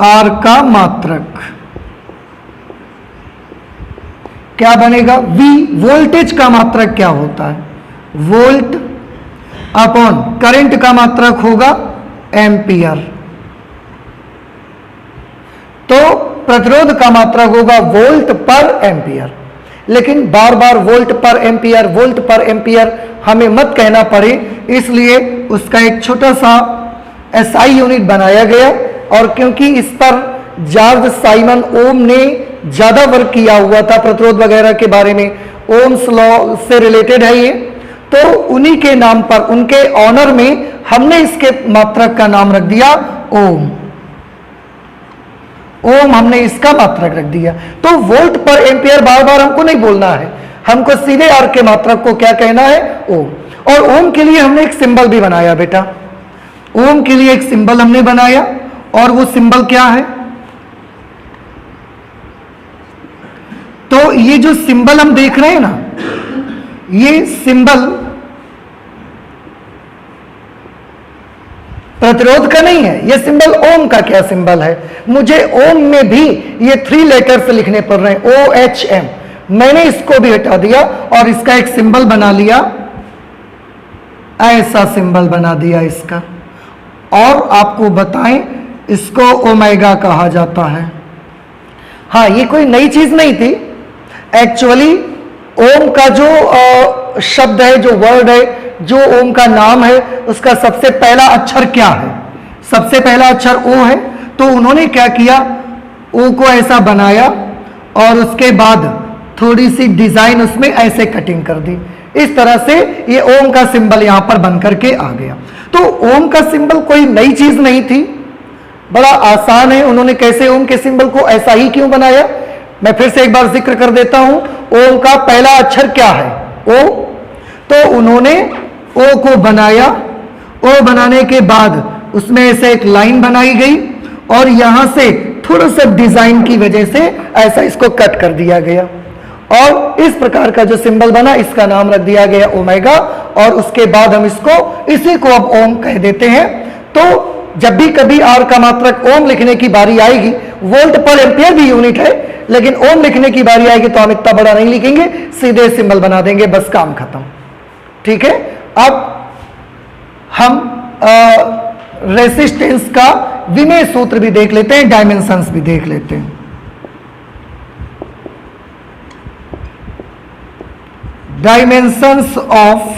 R का मात्रक क्या बनेगा? V। वोल्टेज का मात्रक क्या होता है? वोल्ट अपॉन करंट का मात्रक होगा एम्पियर। तो प्रतिरोध का मात्रक होगा वोल्ट पर एम्पियर। लेकिन बार बार वोल्ट पर एम्पियर, वोल्ट पर एम्पियर हमें मत कहना पड़े, इसलिए उसका एक छोटा सा SI यूनिट बनाया गया। और क्योंकि इस पर जॉर्ज साइमन ओम ने ज्यादा वर्क किया हुआ था प्रतिरोध वगैरह के बारे में, ओम्स लॉ से रिलेटेड है ये, तो उन्हीं के नाम पर, उनके ऑनर में हमने इसके मात्रक का नाम रख दिया ओम। ओम हमने इसका मात्रक रख दिया। तो वोल्ट पर एम्पियर बार बार हमको नहीं बोलना है, हमको सीधे आर के मात्रक को क्या कहना है? ओम। और ओम के लिए हमने एक सिंबल भी बनाया बेटा, ओम के लिए एक सिंबल हमने बनाया, और वो सिंबल क्या है? तो ये जो सिंबल हम देख रहे हैं ना, ये सिंबल प्रतिरोध का नहीं है, ये सिंबल ओम का क्या सिंबल है? मुझे ओम में भी ये 3 लेटर्स लिखने पड़ रहे हैं, OHM। मैंने इसको भी हटा दिया और इसका एक सिंबल बना लिया, ऐसा सिंबल बना दिया इसका और आपको बताएं इसको ओमेगा कहा जाता है। हाँ, ये कोई नई चीज नहीं थी। एक्चुअली ओम का जो शब्द है, जो वर्ड है, जो ओम का नाम है, उसका सबसे पहला अक्षर क्या है? सबसे पहला अक्षर ओ है। तो उन्होंने क्या किया, ओ को ऐसा बनाया और उसके बाद थोड़ी सी डिजाइन उसमें ऐसे कटिंग कर दी। इस तरह से ये ओम का सिंबल यहां पर बन करके आ गया। तो ओम का सिंबल कोई नई चीज नहीं थी, बड़ा आसान है। उन्होंने कैसे ओम के सिंबल को ऐसा ही क्यों बनाया, मैं फिर से एक बार जिक्र कर देता हूं। ओम का पहला अक्षर क्या है? ओ। तो उन्होंने ओ को बनाया, ओ बनाने के बाद उसमें ऐसे एक लाइन बनाई गई और यहां से थोड़ा सा डिजाइन की वजह से ऐसा इसको कट कर दिया गया और इस प्रकार का जो सिंबल बना, इसका नाम रख दिया गया ओमेगा। और उसके बाद हम इसी को अब ओम कह देते हैं। तो जब भी कभी आर का मात्रक ओम लिखने की बारी आएगी, वोल्ट पर एम्पियर भी यूनिट है, लेकिन ओम लिखने की बारी आएगी तो हम इतना बड़ा नहीं लिखेंगे, सीधे सिंबल बना देंगे, बस काम खत्म। ठीक है। अब हम रेसिस्टेंस का विमेय सूत्र भी देख लेते हैं, डायमेंशंस भी देख लेते हैं। डायमेंशंस ऑफ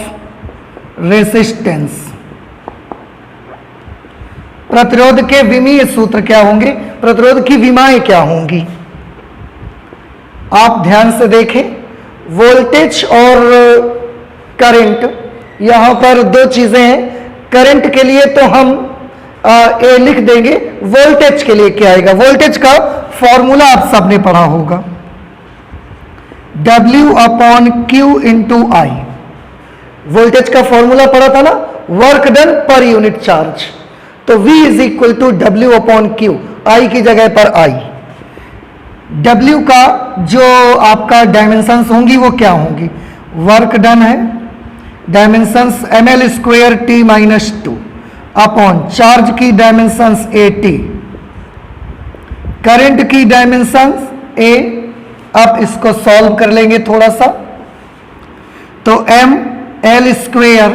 रेसिस्टेंस, प्रतिरोध के विमीय सूत्र क्या होंगे, प्रतिरोध की विमाएं क्या होंगी? आप ध्यान से देखें, वोल्टेज और करंट, यहां पर दो चीजें हैं। करंट के लिए तो हम ए लिख देंगे, वोल्टेज के लिए क्या आएगा? वोल्टेज का फॉर्मूला आप सबने पढ़ा होगा, W upon Q into I. Voltage का फॉर्मूला पढ़ा था ना, work done per unit charge. तो V is equal to W upon Q, I की जगह पर I। W का जो आपका डायमेंशंस होंगी वो क्या होंगी? वर्क डन है, dimensions ml square T minus 2 upon charge की डायमेंशंस AT, करंट की डायमेंशंस A। अब इसको सॉल्व कर लेंगे थोड़ा सा, तो ml स्क्वायर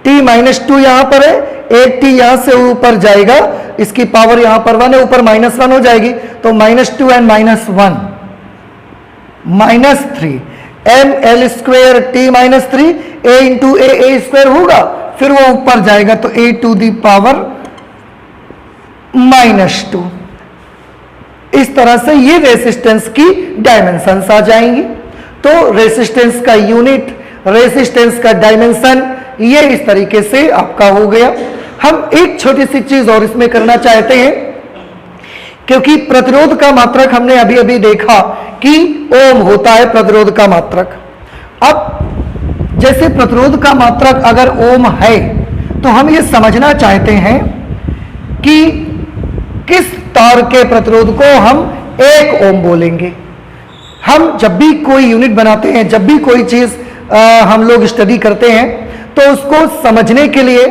T माइनस 2 यहां पर है, एक T यहां से ऊपर जाएगा, इसकी पावर यहां पर 1 है, ऊपर -1 हो जाएगी, तो -2 and -1 -3 ml square T minus 3 a into A square होगा, फिर वो ऊपर जाएगा तो a टू दी पावर -2। इस तरह से ये रेसिस्टेंस की डायमेंशंस आ जाएंगी। तो रेसिस्टेंस का यूनिट, रेसिस्टेंस का डायमेंशन, ये इस तरीके से आपका हो गया। हम एक छोटी सी चीज और इसमें करना चाहते हैं, क्योंकि प्रतिरोध का मात्रक हमने अभी अभी देखा कि ओम होता है प्रतिरोध का मात्रक। अब जैसे प्रतिरोध का मात्रक अगर ओम है, तो हम ये समझना चाहते हैं कि किस तार के प्रतिरोध को हम 1 ओम बोलेंगे। हम जब भी कोई यूनिट बनाते हैं, जब भी कोई चीज हम लोग स्टडी करते हैं, तो उसको समझने के लिए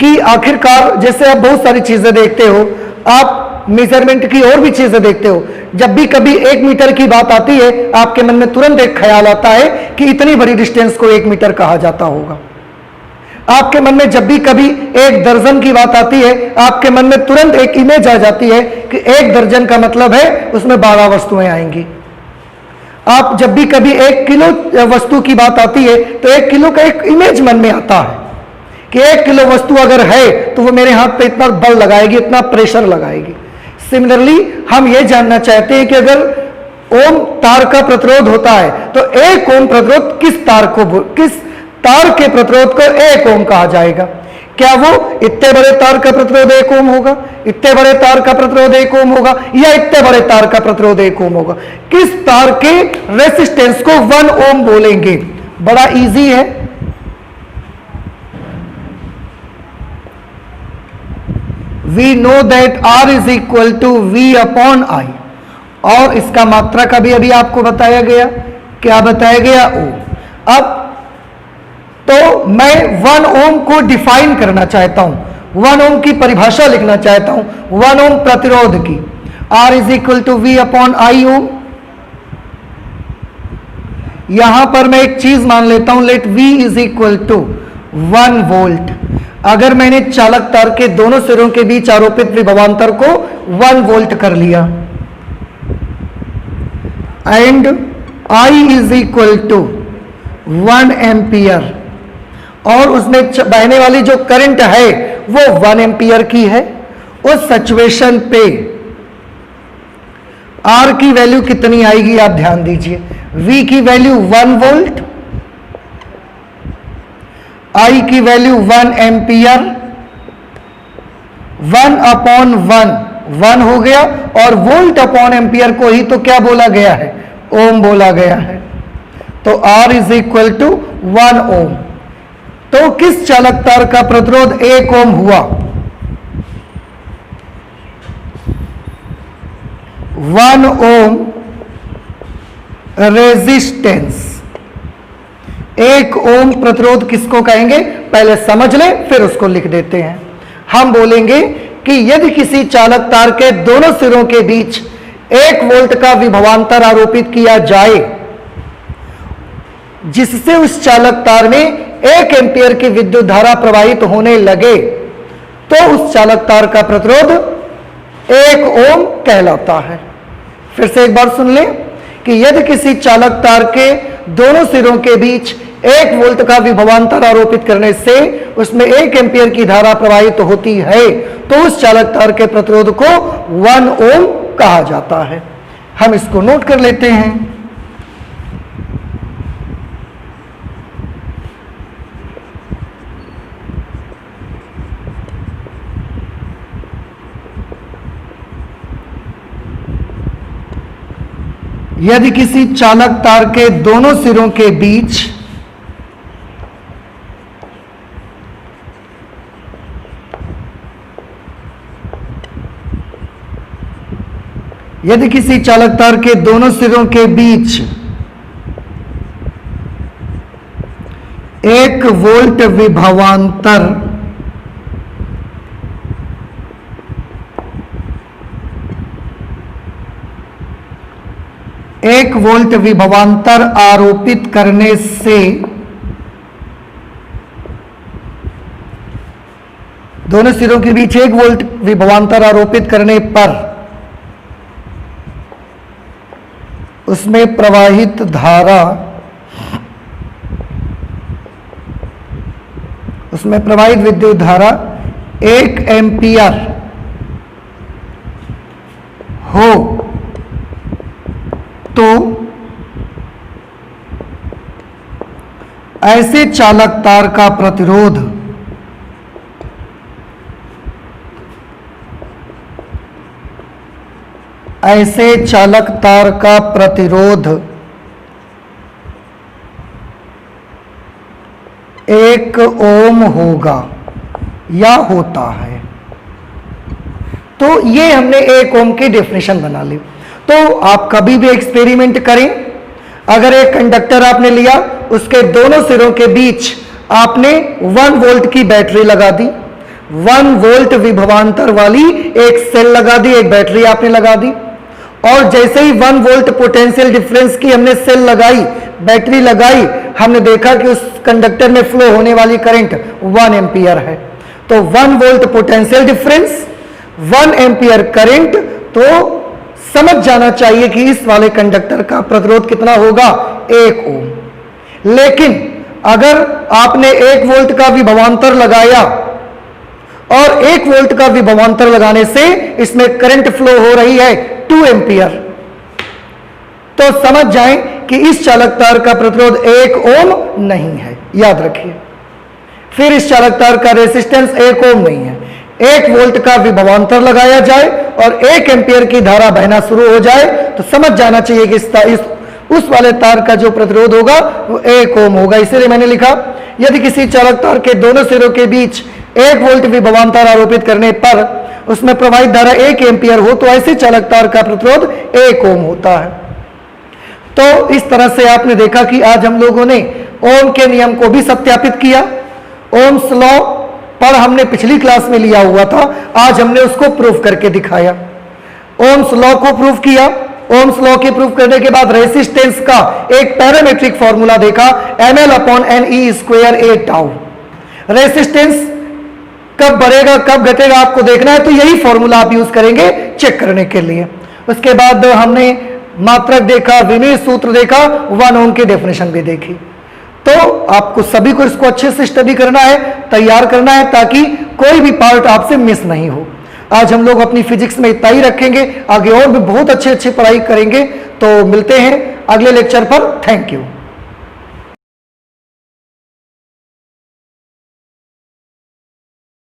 कि आखिरकार, जैसे आप बहुत सारी चीजें देखते हो, आप मेजरमेंट की और भी चीजें देखते हो, जब भी कभी 1 मीटर की बात आती है, आपके मन में तुरंत एक ख्याल आता है कि इतनी बड़ी डिस्टेंस को 1 मीटर कहा जाता होगा। आपके मन में जब भी कभी 1 दर्जन की बात आती है, आपके मन में तुरंत एक इमेज आ जाती है कि 1 दर्जन का मतलब है उसमें 12 वस्तुएं आएंगी। आप जब भी कभी 1 किलो वस्तु की बात आती है, तो 1 किलो का एक इमेज मन में आता है कि 1 किलो वस्तु अगर है तो वो मेरे हाथ पे इतना बल लगाएगी, इतना प्रेशर लगाएगी। सिमिलरली हम ये जानना चाहते हैं कि अगर ओम तार का प्रतिरोध होता है, तो 1 ओम प्रतिरोध किस तार के प्रतिरोध को 1 ओम कहा जाएगा? क्या वो इतने बड़े तार का प्रतिरोध 1 ओम होगा, इतने बड़े तार का प्रतिरोध 1 ओम होगा, या इतने बड़े तार का प्रतिरोध 1 ओम होगा? किस तार के रेसिस्टेंस को 1 ओम बोलेंगे? बड़ा इजी है। We know that R is equal to V upon I, और इसका मात्रक अभी अभी आपको बताया गया, क्या बताया गया? O। अब तो मैं 1 ओम को डिफाइन करना चाहता हूं, 1 ओम की परिभाषा लिखना चाहता हूं, 1 ओम प्रतिरोध की। R is equal to V upon I ohm, यहां पर मैं एक चीज मान लेता हूं, let V is equal to 1 volt. अगर मैंने चालक तार के दोनों सिरों के बीच आरोपित विभवांतर को 1 वोल्ट कर लिया and I is equal to 1 ampere, और उसमें बहने वाली जो करंट है वो 1 एम्पियर की है, उस सिचुएशन पे R की वैल्यू कितनी आएगी आप ध्यान दीजिए। V की वैल्यू 1 वोल्ट, I की वैल्यू 1 एम्पियर, 1 अपॉन 1 हो गया, और वोल्ट अपॉन एम्पियर को ही तो क्या बोला गया है, ओम बोला गया है। तो R इज इक्वल टू 1 ओम। तो किस चालक तार का प्रतिरोध 1 ओम हुआ? 1 ओम रेजिस्टेंस। 1 ओम प्रतिरोध किसको कहेंगे, पहले समझ लें फिर उसको लिख देते हैं। हम बोलेंगे कि यदि किसी चालक तार के दोनों सिरों के बीच 1 वोल्ट का विभवांतर आरोपित किया जाए, जिससे उस चालक तार में 1 एम्पियर की विद्युत धारा प्रवाहित होने लगे, तो उस चालक तार का प्रतिरोध 1 ओम कहलाता है। फिर से एक बार सुन लें कि यदि किसी चालक तार के दोनों सिरों के बीच 1 वोल्ट का विभवांतर आरोपित करने से उसमें 1 एम्पियर की धारा प्रवाहित होती है, तो उस चालक तार के प्रतिरोध को 1 ओम कहा जाता है। हम इसको नोट कर लेते हैं। यदि किसी चालक तार के दोनों सिरों के बीच यदि किसी चालक तार के दोनों सिरों के बीच 1 वोल्ट विभवांतर एक वोल्ट विभवांतर आरोपित करने से दोनों सिरों के बीच 1 वोल्ट विभवांतर आरोपित करने पर उसमें प्रवाहित धारा, उसमें प्रवाहित विद्युत धारा 1 एम्पियर हो तो ऐसे चालक तार का प्रतिरोध ऐसे चालक तार का प्रतिरोध 1 ओम होगा या होता है। तो ये हमने 1 ओम की डेफिनेशन बना ली। तो आप कभी भी एक्सपेरिमेंट करें, अगर एक कंडक्टर आपने लिया, उसके दोनों सिरों के बीच आपने 1 वोल्ट की बैटरी लगा दी, 1 वोल्ट विभवांतर वाली एक सेल लगा दी, एक बैटरी आपने लगा दी, और जैसे ही 1 वोल्ट पोटेंशियल डिफरेंस की हमने सेल लगाई, बैटरी लगाई, हमने देखा कि उस कंडक्टर में फ्लो होने वाली करंट 1 एम्पियर है। तो 1 volt potential difference, 1 ampere current, तो समझ जाना चाहिए कि इस वाले कंडक्टर का प्रतिरोध कितना होगा, 1 ओम। लेकिन अगर आपने 1 वोल्ट का विभवांतर लगाया और 1 वोल्ट का विभवांतर लगाने से इसमें करंट फ्लो हो रही है 2 एम्पियर, तो समझ जाएं कि इस चालक तार का प्रतिरोध 1 ओम नहीं है, याद रखिए। फिर इस चालक तार का रेजिस्टेंस 1 ओम नहीं है। 1 वोल्ट का विभवांतर लगाया जाए और 1 एम्पियर की धारा बहना शुरू हो जाए तो समझ जाना चाहिए कि उस वाले तार का जो प्रतिरोध होगा वो 1 ओम होगा। इसीलिए मैंने लिखा यदि किसी चालक तार के दोनों सिरों के बीच 1 वोल्ट विभवांतर आरोपित करने पर उसमें प्रवाहित धारा 1 एम्पियर हो तो ऐसे चालक तार का प्रतिरोध 1 ओम होता है। तो इस तरह से आपने देखा कि आज हम लोगों ने ओम के नियम को भी सत्यापित किया। ओम्स लॉ पर हमने पिछली क्लास में लिया हुआ था, आज हमने उसको प्रूफ करके दिखाया। ओम्स लॉ को प्रूफ किया ओम्स लॉ के प्रूफ करने के बाद रेसिस्टेंस का एक पैरामेट्रिक फॉर्मूला देखा, ml/ne² टाउ। रेसिस्टेंस कब बढ़ेगा कब घटेगा आपको देखना है, तो यही फॉर्मूला आप यूज करेंगे चेक करने के लिए। उसके बाद हमने मात्रक देखा, विमेय सूत्र देखा, 1 ओम की डेफिनेशन भी देखी। तो आपको सभी को इसको अच्छे से स्टडी करना है, तैयार करना है, ताकि कोई भी पार्ट आपसे मिस नहीं हो। आज हम लोग अपनी फिजिक्स में इतना ही रखेंगे, आगे और भी बहुत अच्छे अच्छे पढ़ाई करेंगे। तो मिलते हैं अगले लेक्चर पर। Thank you.